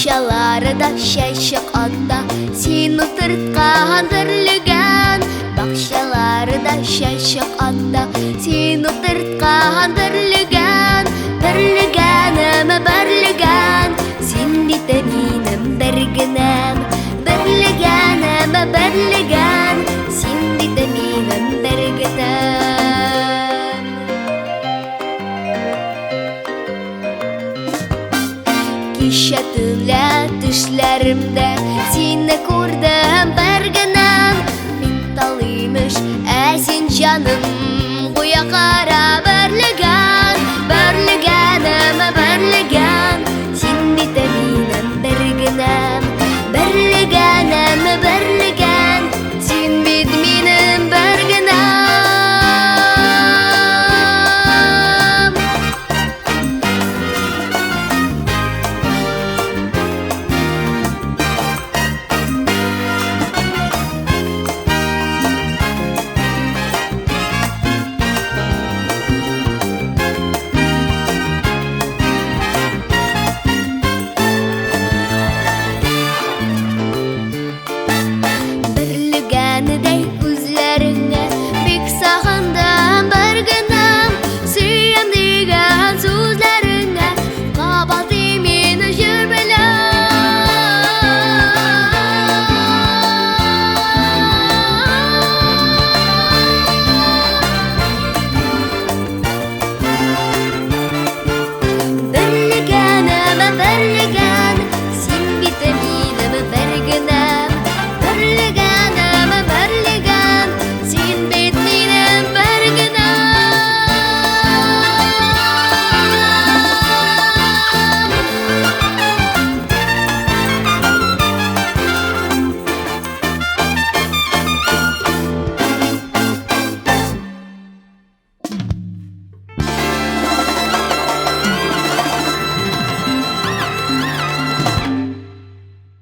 Бақшаларда шәшік атта сен отыртқан бірлігін. Бақшаларда шәшік атта сен отыртқан бірлігін. Бірлігінім бірлігін сен дейді менің біргінім. Бірлігінім бірлігін сен дейді менің біргінім. Кеше түнлі түшлерімді сені көрдім біргінім. Мен талимыш әсен жаным